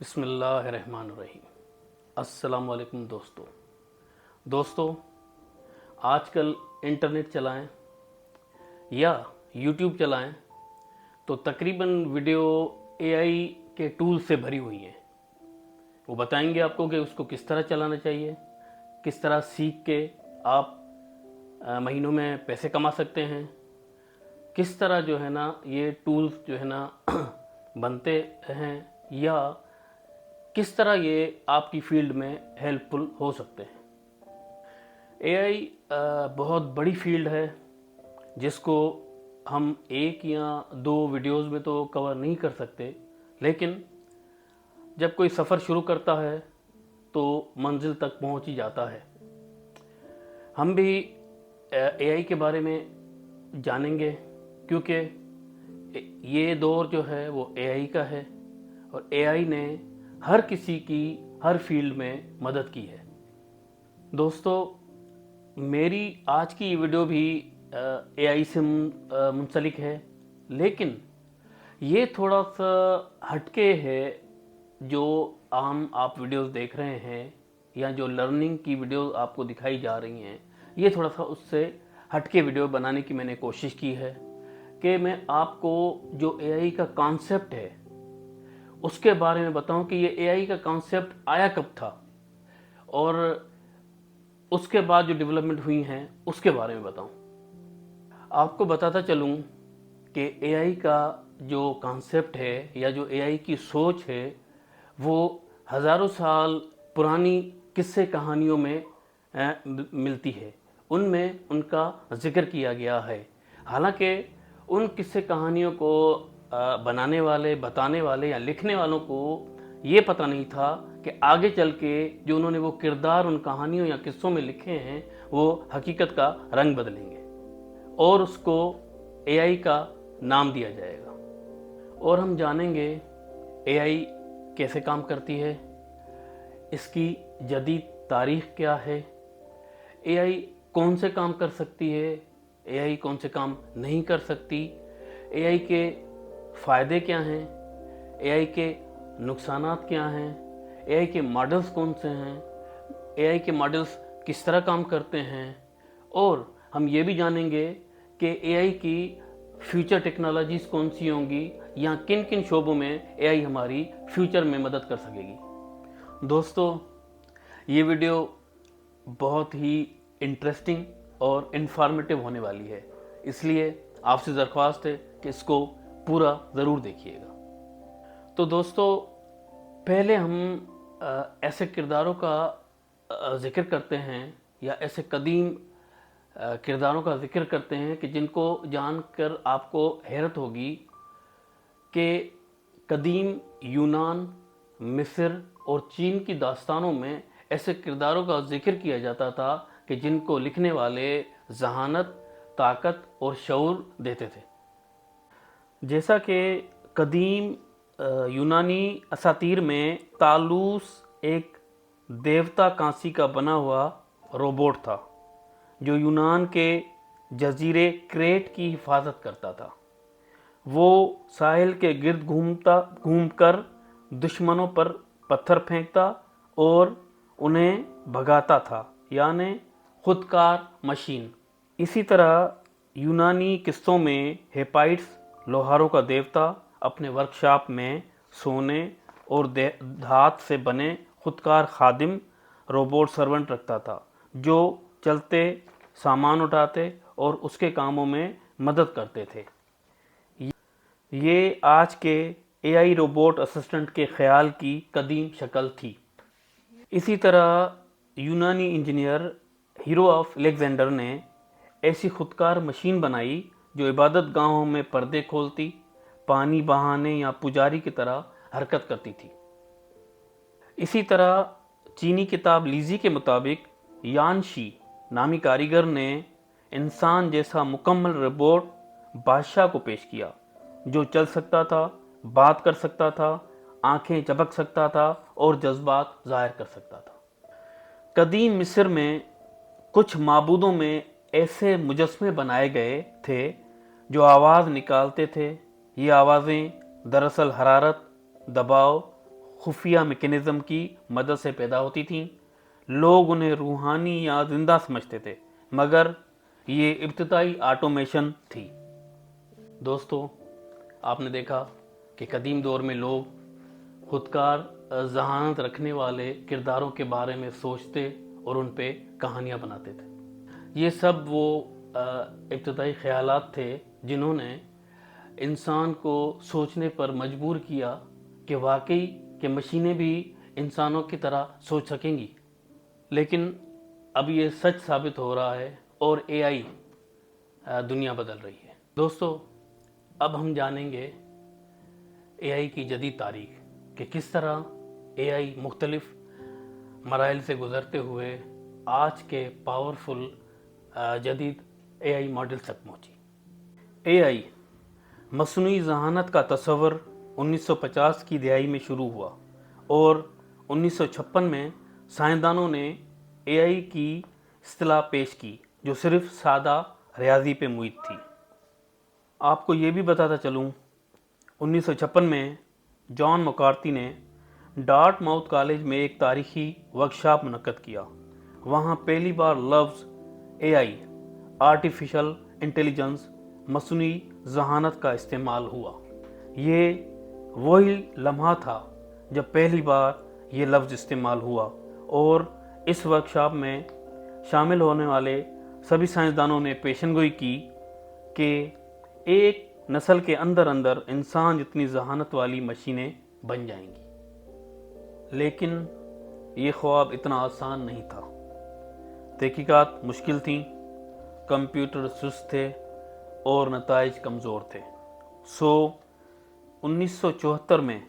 बिस्मिल्लाहिर्रहमानिर्रहीम। अस्सलाम वालेकुम दोस्तों, आजकल इंटरनेट चलाएं या यूट्यूब चलाएं तो तकरीबन वीडियो एआई के टूल से भरी हुई हैं। वो बताएंगे आपको कि उसको किस तरह चलाना चाहिए, किस तरह सीख के आप महीनों में पैसे कमा सकते हैं, किस तरह जो है ना ये टूल्स जो है ना बनते हैं या किस तरह ये आपकी फील्ड में हेल्पफुल हो सकते हैं। एआई बहुत बड़ी फील्ड है जिसको हम एक या दो वीडियोस में तो कवर नहीं कर सकते, लेकिन जब कोई सफ़र शुरू करता है तो मंजिल तक पहुंच ही जाता है। हम भी एआई के बारे में जानेंगे क्योंकि ये दौर जो है वो एआई का है और एआई ने हर किसी की हर फील्ड में मदद की है। दोस्तों, मेरी आज की ये वीडियो भी एआई से मुंसलिक है, लेकिन ये थोड़ा सा हटके है। जो आम आप वीडियोस देख रहे हैं या जो लर्निंग की वीडियो आपको दिखाई जा रही हैं, ये थोड़ा सा उससे हटके वीडियो बनाने की मैंने कोशिश की है कि मैं आपको जो एआई का कॉन्सेप्ट है उसके बारे में बताऊं कि ये एआई का कॉन्सेप्ट आया कब था और उसके बाद जो डेवलपमेंट हुई हैं उसके बारे में बताऊं। आपको बताता चलूं कि एआई का जो कॉन्सेप्ट है या जो एआई की सोच है वो हज़ारों साल पुरानी किस्से कहानियों में मिलती है। उनमें उनका जिक्र किया गया है। हालांकि उन किस्से कहानियों को बनाने वाले, बताने वाले या लिखने वालों को ये पता नहीं था कि आगे चल के जो उन्होंने वो किरदार उन कहानियों या किस्सों में लिखे हैं वो हकीकत का रंग बदलेंगे और उसको एआई का नाम दिया जाएगा। और हम जानेंगे एआई कैसे काम करती है, इसकी जदीद तारीख क्या है, एआई कौन से काम कर सकती है, एआई कौन से काम नहीं कर सकती, एआई के फ़ायदे क्या हैं, एआई के नुकसानात क्या हैं, एआई के मॉडल्स कौन से हैं, एआई के मॉडल्स किस तरह काम करते हैं, और हम ये भी जानेंगे कि एआई की फ्यूचर टेक्नोलॉजीज़ कौन सी होंगी या किन किन शोबों में एआई हमारी फ्यूचर में मदद कर सकेगी। दोस्तों, ये वीडियो बहुत ही इंटरेस्टिंग और इन्फॉर्मेटिव होने वाली है, इसलिए आपसे दरख्वास्त है कि इसको पूरा ज़रूर देखिएगा। तो दोस्तों, पहले हम ऐसे किरदारों का ज़िक्र करते हैं या ऐसे कदीम किरदारों का ज़िक्र करते हैं कि जिनको जानकर आपको हैरत होगी कि कदीम यूनान, मिस्र और चीन की दास्तानों में ऐसे किरदारों का ज़िक्र किया जाता था कि जिनको लिखने वाले ज़हानत, ताकत और शऊर देते थे। जैसा कि कदीम यूनानी असातीर में तालूस एक देवता कांसी का बना हुआ रोबोट था जो यूनान के जजीरे क्रेट की हिफाजत करता था। वो साहिल के गिर्द घूमकर दुश्मनों पर पत्थर फेंकता और उन्हें भगाता था, यानी खुदकार मशीन। इसी तरह यूनानी किस्सों में हेपाइट्स लोहारों का देवता अपने वर्कशॉप में सोने और धात से बने खुदकार खादिम रोबोट सर्वेंट रखता था जो चलते, सामान उठाते और उसके कामों में मदद करते थे। ये आज के एआई रोबोट असिस्टेंट के ख्याल की कदीम शक्ल थी। इसी तरह यूनानी इंजीनियर हीरो ऑफ अलेक्जेंडर ने ऐसी खुदकार मशीन बनाई जो इबादत गाहों में पर्दे खोलती, पानी बहाने या पुजारी की तरह हरकत करती थी। इसी तरह चीनी किताब लीजी के मुताबिक यानशी नामी कारीगर ने इंसान जैसा मुकम्मल रोबोट बादशाह को पेश किया जो चल सकता था, बात कर सकता था, आंखें झपक सकता था और जज्बात जाहिर कर सकता था। कदीम मिस्र में कुछ माबूदों में ऐसे मुजस्मे बनाए गए थे जो आवाज़ निकालते थे। ये आवाज़ें दरअसल हरारत, दबाव, خفیہ میکینزم کی مدد سے پیدا ہوتی تھیں۔ لوگ انہیں روحانی یا زندہ سمجھتے تھے، مگر یہ ابتدائی آٹومیشن تھی۔ دوستو، آپ نے دیکھا کہ قدیم دور میں لوگ خودکار ذہانت رکھنے والے کرداروں کے بارے میں سوچتے اور ان پہ کہانیاں بناتے تھے۔ یہ سب وہ ابتدائی خیالات تھے جنہوں نے انسان کو سوچنے پر مجبور کیا کہ واقعی کہ مشینیں بھی انسانوں کی طرح سوچ سکیں گی۔ لیکن اب یہ سچ ثابت ہو رہا ہے اور اے آئی دنیا بدل رہی ہے۔ دوستو، اب ہم جانیں گے اے آئی کی جدید تاریخ کہ کس طرح اے آئی مختلف مراحل سے گزرتے ہوئے آج کے پاورفل جدید اے آئی ماڈل تک پہنچی۔ اے آئی مصنوعی ذہانت کا تصور 1950 کی دہائی میں شروع ہوا اور 1956 میں سائنسدانوں نے اے آئی کی اصطلاح پیش کی جو صرف سادہ ریاضی پہ محیط تھی۔ آپ کو یہ بھی بتاتا چلوں، 1956 میں جان مکارتھی نے ڈارٹ ماؤتھ کالج میں ایک تاریخی ورکشاپ منعقد کیا۔ وہاں پہلی بار لفظ اے آئی، آرٹیفیشل انٹیلیجنس، مصنوعی ذہانت کا استعمال ہوا۔ یہ وہی لمحہ تھا جب پہلی بار یہ لفظ استعمال ہوا اور اس ورکشاپ میں شامل ہونے والے سبھی سائنسدانوں نے پیشن گوئی کی کہ ایک نسل کے اندر انسان جتنی ذہانت والی مشینیں بن جائیں گی۔ لیکن یہ خواب اتنا آسان نہیں تھا۔ تحقیقات مشکل تھیں، کمپیوٹر سست تھے اور نتائج کمزور تھے۔ 1974 میں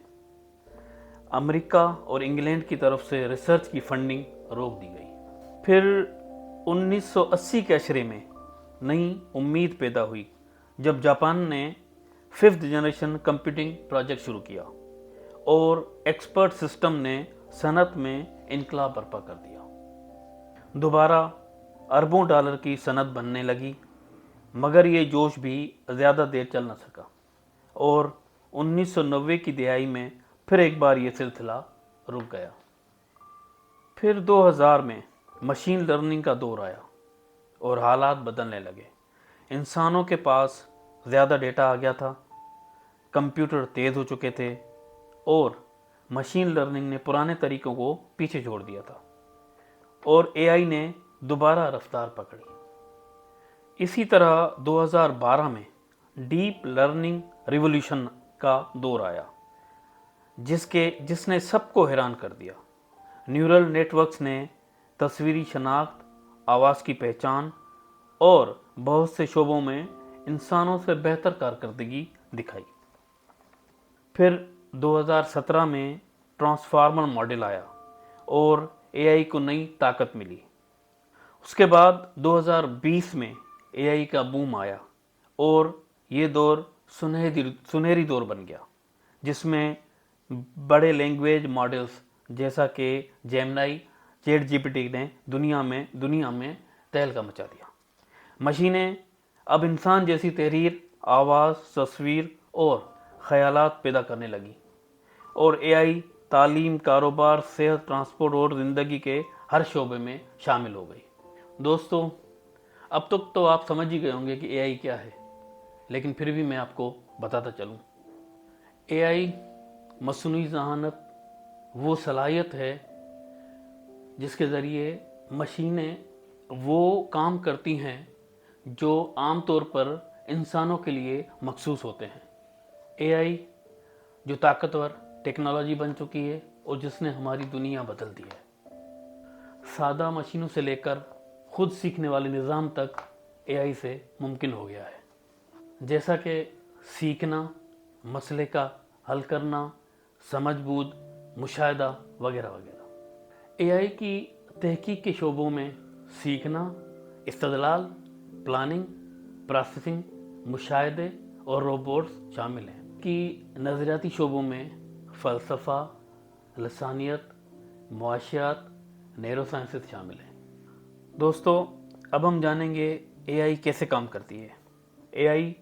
امریکہ اور انگلینڈ کی طرف سے ریسرچ کی فنڈنگ روک دی گئی۔ پھر 1980 کے عشرے میں نئی امید پیدا ہوئی جب جاپان نے 5th جنریشن کمپیوٹنگ پروجیکٹ شروع کیا اور ایکسپرٹ سسٹم نے صنعت میں انقلاب برپا کر دیا۔ دوبارہ اربوں ڈالر کی صنعت بننے لگی، مگر یہ جوش بھی زیادہ دیر چل نہ سکا اور 1990 کی دہائی میں پھر ایک بار یہ سلسلہ رک گیا۔ پھر 2000 میں مشین لرننگ کا دور آیا اور حالات بدلنے لگے۔ انسانوں کے پاس زیادہ ڈیٹا آ گیا تھا، کمپیوٹر تیز ہو چکے تھے اور مشین لرننگ نے پرانے طریقوں کو پیچھے چھوڑ دیا تھا اور اے آئی نے دوبارہ رفتار پکڑی۔ اسی طرح 2012 میں ڈیپ لرننگ ریولوشن کا دور آیا جس نے سب کو حیران کر دیا۔ نیورل نیٹ ورکس نے تصویری شناخت، آواز کی پہچان اور بہت سے شعبوں میں انسانوں سے بہتر کارکردگی دکھائی۔ پھر 2017 میں ٹرانسفارمر ماڈل آیا اور اے آئی کو نئی طاقت ملی۔ اس کے بعد 2020 میں اے آئی کا بوم آیا اور یہ دور سنہری دور بن گیا، جس میں بڑے لینگویج ماڈلز جیسا کہ جیمنائی، چیٹ جی پی ٹی نے دنیا میں تہلکہ مچا دیا۔ مشینیں اب انسان جیسی تحریر، آواز، تصویر اور خیالات پیدا کرنے لگی اور اے آئی تعلیم، کاروبار، صحت، ٹرانسپورٹ اور زندگی کے ہر شعبے میں شامل ہو گئی۔ دوستو، اب تک تو آپ سمجھ ہی گئے ہوں گے کہ اے آئی کیا ہے، لیکن پھر بھی میں آپ کو بتاتا چلوں۔ اے آئی مصنوعی ذہانت وہ صلاحیت ہے جس کے ذریعے مشینیں وہ کام کرتی ہیں جو عام طور پر انسانوں کے لیے مخصوص ہوتے ہیں۔ اے آئی جو طاقتور ٹیکنالوجی بن چکی ہے اور جس نے ہماری دنیا بدل دی ہے۔ سادہ مشینوں سے لے کر خود سیکھنے والے نظام تک اے آئی سے ممکن ہو گیا ہے، جیسا کہ سیکھنا، مسئلے کا حل کرنا، سمجھ بوجھ، مشاہدہ وغیرہ وغیرہ۔ اے آئی کی تحقیق کے شعبوں میں سیکھنا، استدلال، پلاننگ، پروسیسنگ، مشاہدے اور روبوٹس شامل ہیں۔ کی نظریاتی شعبوں میں فلسفہ، لسانیت، معاشیات، نیورو سائنسز شامل ہیں۔ دوستو، اب ہم جانیں گے اے آئی کیسے کام کرتی ہے۔ اے آئی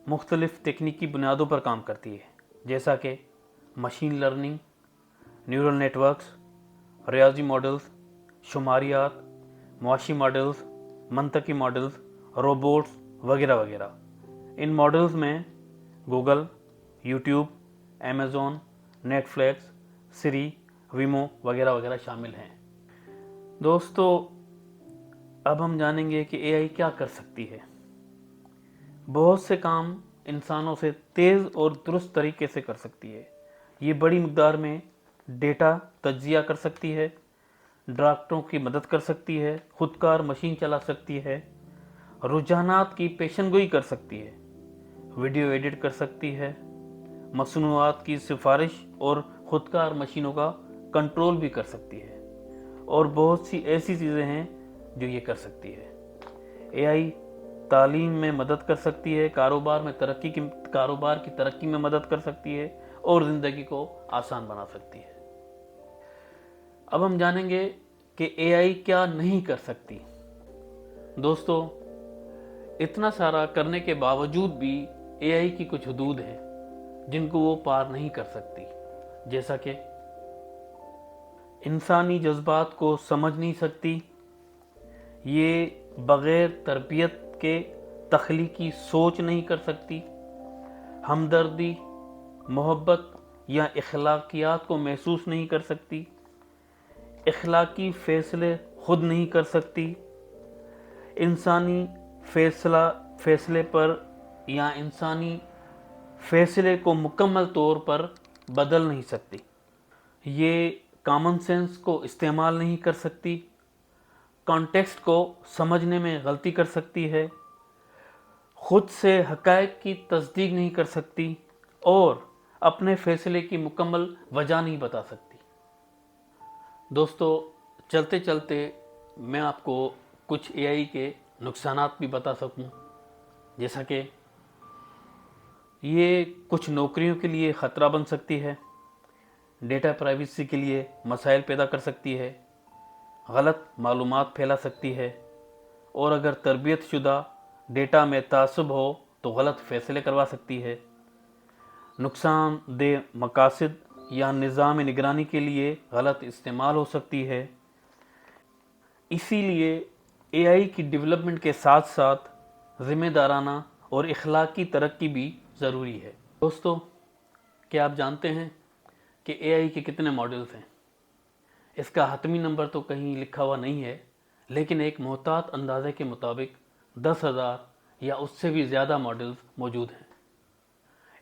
مختلف تکنیکی بنیادوں پر کام کرتی ہے، جیسا کہ مشین لرننگ، न्यूरल नेटवर्क्स, रियाजी मॉडल्स, शुमारियात, मुआशी मॉडल्स, मंतकी मॉडल्स, रोबोट्स वगैरह वगैरह। इन मॉडल्स में Google, YouTube, Amazon, Netflix, Siri, Waymo वगैरह वगैरह शामिल हैं। दोस्तों, अब हम जानेंगे कि एआई क्या कर सकती है। बहुत से काम इंसानों से तेज़ और दुरुस्त तरीके से कर सकती है। ये बड़ी मकदार में डेटा तज्जिया कर सकती है, डॉक्टरों की मदद कर सकती है, खुदकार मशीन चला सकती है, रुझानात की पेशनगोई कर सकती है, वीडियो एडिट कर सकती है, मसनूआत की सिफारिश और खुदकार मशीनों का कंट्रोल भी कर सकती है, और बहुत सी ऐसी चीज़ें हैं जो ये कर सकती है। एआई तालीम में मदद कर सकती है, कारोबार की तरक्की में मदद कर सकती है और ज़िंदगी को आसान बना सकती है। अब हम जानेंगे कि एआई क्या नहीं कर सकती। दोस्तों, इतना सारा करने के बावजूद भी एआई की कुछ हदूद हैं जिनको वो पार नहीं कर सकती। जैसा कि इंसानी जज्बात को समझ नहीं सकती, ये बग़ैर तरबियत के तख्लीकी सोच नहीं कर सकती, हमदर्दी, मोहब्बत या इखलाकियात को महसूस नहीं कर सकती, इखलाकी फ़ैसले खुद नहीं कर सकती, इंसानी फ़ैसले पर या इंसानी फ़ैसले को मुकम्मल तौर पर बदल नहीं सकती, ये कॉमन सेंस को इस्तेमाल नहीं कर सकती, कॉन्टेक्स्ट को समझने में गलती कर सकती है, खुद से हक़ाइक़ की तस्दीक नहीं कर सकती और अपने फ़ैसले की मुकम्मल वजह नहीं बता सकती। दोस्तों, चलते चलते मैं आपको कुछ एआई के नुकसानात भी बता सकूं, जैसा कि ये कुछ नौकरियों के लिए ख़तरा बन सकती है, डेटा प्राइवेसी के लिए मसाइल पैदा कर सकती है, गलत मालूमात फैला सकती है, और अगर तरबियत शुदा डेटा में तासुब हो तो गलत फ़ैसले करवा सकती है, नुकसानदेह मकासद या निज़ाम निगरानी के लिए गलत इस्तेमाल हो सकती है। इसीलिए एआई की डेवलपमेंट के साथ साथ ज़िम्मेदाराना और इखलाकी तरक्की भी ज़रूरी है। दोस्तों, क्या आप जानते हैं कि एआई के कितने मॉडल्स हैं? इसका हतमी नंबर तो कहीं लिखा हुआ नहीं है, लेकिन एक मोहतात अंदाज़े के मुताबिक 10,000 या उससे भी ज़्यादा मॉडल्स मौजूद हैं।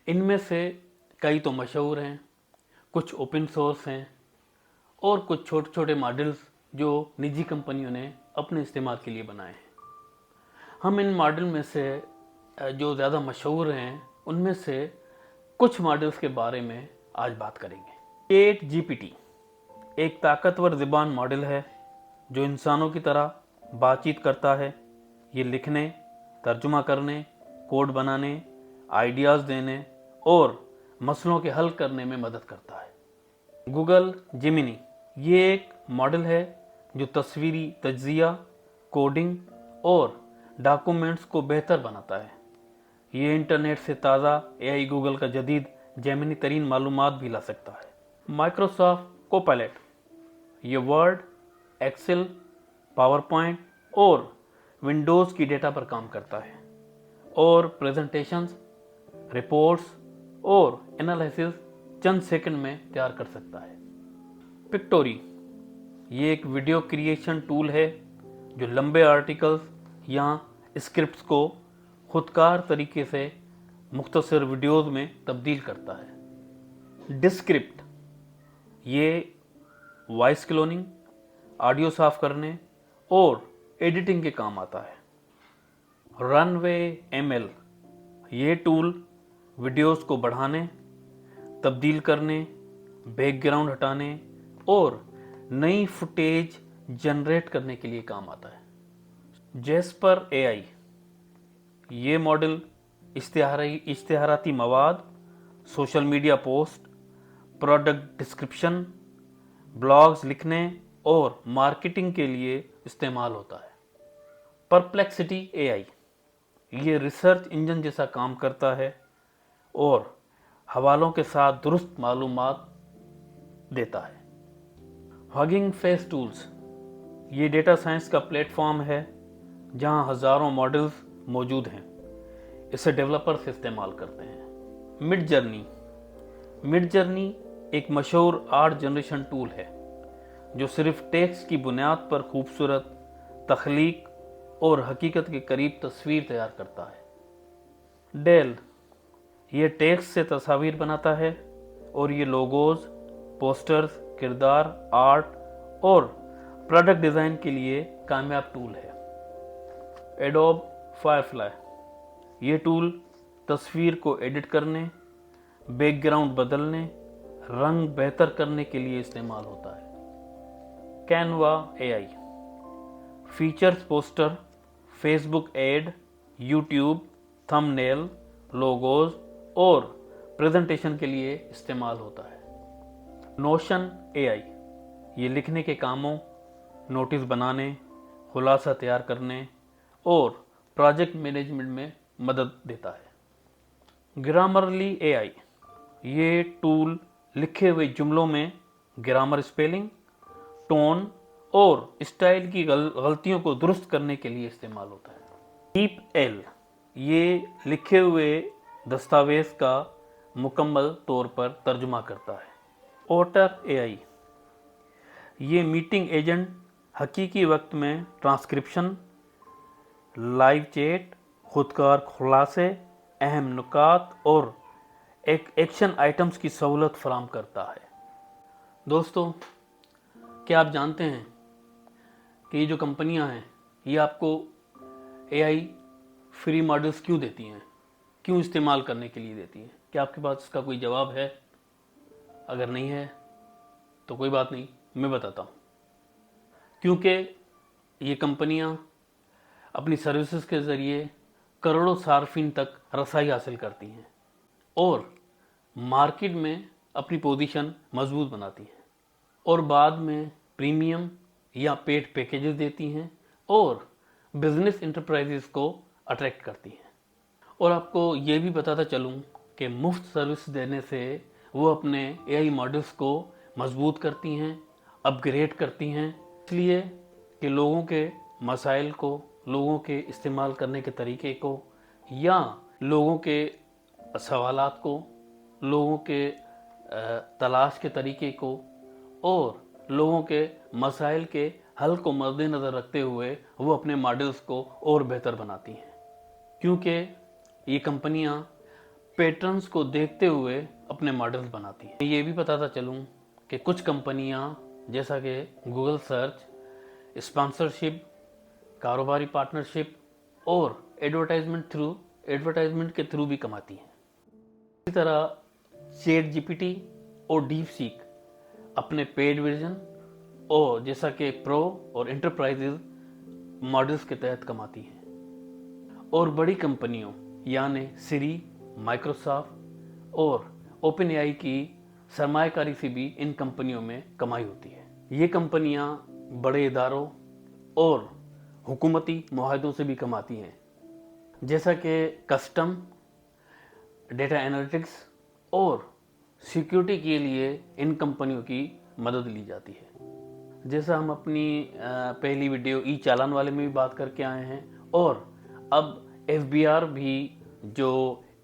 इनमें से कई तो मशहूर हैं, कुछ ओपन सोर्स हैं और कुछ छोटे छोटे मॉडल्स जो निजी कंपनियों ने अपने इस्तेमाल के लिए बनाए हैं। हम इन मॉडल में से जो ज़्यादा मशहूर हैं उनमें से कुछ मॉडल्स के बारे में आज बात करेंगे। ChatGPT एक ताकतवर ज़बान मॉडल है जो इंसानों की तरह बातचीत करता है। ये लिखने, तर्जुमा करने, कोड बनाने, आइडियाज़ देने और मसलों के हल करने में मदद करता है। गूगल जेमिनी ये एक मॉडल है जो तस्वीरी तज्जिया, कोडिंग और डॉक्यूमेंट्स को बेहतर बनाता है। ये इंटरनेट से ताज़ा एआई गूगल का जदीद जेमिनी तरीन मालूमात भी ला सकता है। माइक्रोसॉफ्ट कोपायलट ये वर्ड, एक्सेल, पावरपॉइंट और विंडोज़ की डेटा पर काम करता है और प्रेजेंटेशंस, रिपोर्ट्स और एनालिसिस चंद सेकंड में तैयार कर सकता है। पिक्टोरी ये एक वीडियो क्रिएशन टूल है जो लंबे आर्टिकल्स या स्क्रिप्ट्स को खुदकार तरीके से मुख्तसर वीडियोज़ में तब्दील करता है। डिस्क्रिप्ट ये वॉइस क्लोनिंग, ऑडियो साफ करने और एडिटिंग के काम आता है। रनवे ML ये टूल वीडियोस को बढ़ाने, तब्दील करने, बैकग्राउंड हटाने और नई फुटेज जनरेट करने के लिए काम आता है। जैस्पर AI ये मॉडल इश्तिहाराती मवाद, social media post, product description, blogs लिखने और मार्केटिंग के लिए इस्तेमाल होता है। परप्लेक्सिटी AI ये रिसर्च इंजन जैसा काम करता है और हवालों के साथ दुरुस्त मालूमात देता है। हगिंग फेस टूल्स, ये डेटा साइंस का प्लेटफॉर्म है जहां हज़ारों मॉडल्स मौजूद हैं। इसे डेवलपर्स इस्तेमाल करते हैं। मिड जर्नी एक मशहूर आर्ट जनरेशन टूल है जो सिर्फ टेक्स्ट की बुनियाद पर खूबसूरत तख्लीक और हकीकत के करीब तस्वीर तैयार करता है। डेल, ये टेक्स्ट से तस्वीर बनाता है और ये लोगोज, पोस्टर्स, किरदार आर्ट और प्रोडक्ट डिज़ाइन के लिए कामयाब टूल है। एडोब फायरफ्लाई, ये टूल तस्वीर को एडिट करने, बैकग्राउंड बदलने, रंग बेहतर करने के लिए इस्तेमाल होता है। Canva AI, features poster, Facebook ad, YouTube, thumbnail, logos और प्रेजेंटेशन के लिए इस्तेमाल होता है। नोशन एआई, ये लिखने के कामों, नोटिस बनाने, खुलासा तैयार करने और प्रोजेक्ट मैनेजमेंट में मदद देता है। ग्रामरली एआई, ये टूल लिखे हुए जुमलों में ग्रामर, स्पेलिंग, टोन और स्टाइल की गलतियों को दुरुस्त करने के लिए इस्तेमाल होता है। डीप एल, ये लिखे हुए दस्तावेज का मुकम्मल तौर पर तर्जुमा करता है। ओटर एआई, ये मीटिंग एजेंट हकीकी वक्त में ट्रांसक्रिप्शन, लाइव चैट, खुदकार खुलासे, अहम नुकात और एक्शन आइटम्स की सहूलत फराहम करता है। दोस्तों, क्या आप जानते हैं कि ये जो कंपनियां हैं ये आपको एआई फ्री मॉडल्स क्यों देती हैं, क्यों इस्तेमाल करने के लिए देती हैं? क्या आपके पास इसका कोई जवाब है? अगर नहीं है तो कोई बात नहीं, मैं बताता हूँ। क्योंकि ये कंपनियां अपनी सर्विसेज के ज़रिए करोड़ों सार्फिन तक रसाई हासिल करती हैं और मार्केट में अपनी पोजीशन मजबूत बनाती हैं और बाद में प्रीमियम या पेड पैकेजेस देती हैं और बिजनेस इंटरप्राइजेस को अट्रैक्ट करती हैं। और आपको ये भी बताता चलूँ कि मुफ्त सर्विस देने से वो अपने एआई मॉडल्स को मजबूत करती हैं, अपग्रेड करती हैं, इसलिए कि लोगों के मसाइल को, लोगों के इस्तेमाल करने के तरीके को या लोगों के सवालात को, लोगों के तलाश के तरीके को और लोगों के मसाइल के हल को मद्देनज़र रखते हुए वो अपने मॉडल्स को और बेहतर बनाती हैं। क्योंकि ये कंपनियां पैटर्न्स को देखते हुए अपने मॉडल्स बनाती हैं। ये भी बताता चलूँ कि कुछ कंपनियां जैसा कि गूगल सर्च, स्पॉन्सरशिप, कारोबारी पार्टनरशिप और एडवर्टाइजमेंट के थ्रू भी कमाती हैं। इसी तरह चैट जीपीटी और डीप सीक अपने पेड वर्जन और जैसा कि प्रो और एंटरप्राइजेज मॉडल्स के तहत कमाती हैं। और बड़ी कंपनियों यानी सिरी, माइक्रोसॉफ्ट और ओपन एआई की सरमायाकारी से भी इन कंपनियों में कमाई होती है। ये कंपनियां बड़े इदारों और हुकूमती मुआहदों से भी कमाती हैं, जैसा कि कस्टम, डेटा एनालिटिक्स और सिक्योरिटी के लिए इन कंपनियों की मदद ली जाती है। जैसा हम अपनी पहली वीडियो ई चालान वाले में भी बात करके आए हैं और अब एफबीआर भी जो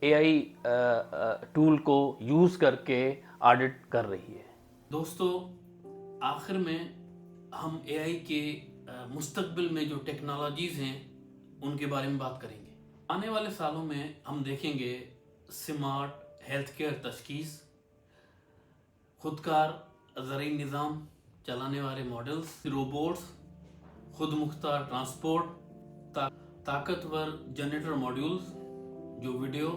एआई टूल को यूज़ करके ऑडिट कर रही है। दोस्तों, आखिर में हम एआई के मुस्तकबिल में जो टेक्नोलॉजीज़ हैं उनके बारे में बात करेंगे। आने वाले सालों में हम देखेंगे स्मार्ट हेल्थ केयर तशखीस, खुदकार ज़राई निज़ाम चलाने वाले मॉडल्स, रोबोट्स, खुद मुख्तार ट्रांसपोर्ट, ताकतवर जनरेटर मॉड्यूल्स जो वीडियो,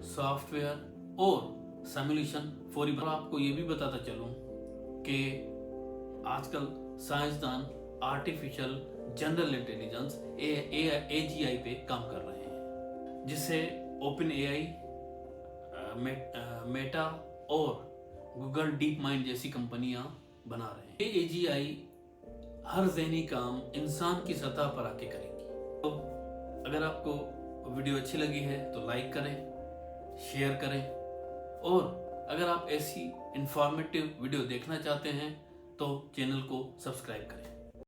सॉफ्टवेयर और सिमुलेशन फौरी। आपको ये भी बताता चलूँ कि आजकल साइंसदान आर्टिफिशियल जनरल इंटेलिजेंस AGI पे काम कर रहे हैं, जिससे ओपन एआई, मेटा और गूगल डीप माइंड जैसी कंपनियां बना रहे हैं। AGI हर ज़हनी काम इंसान की सतह पर आके करेंगी। तो अगर आपको वीडियो अच्छी लगी है तो लाइक करें, शेयर करें और अगर आप ऐसी इंफॉर्मेटिव वीडियो देखना चाहते हैं तो चैनल को सब्सक्राइब करें।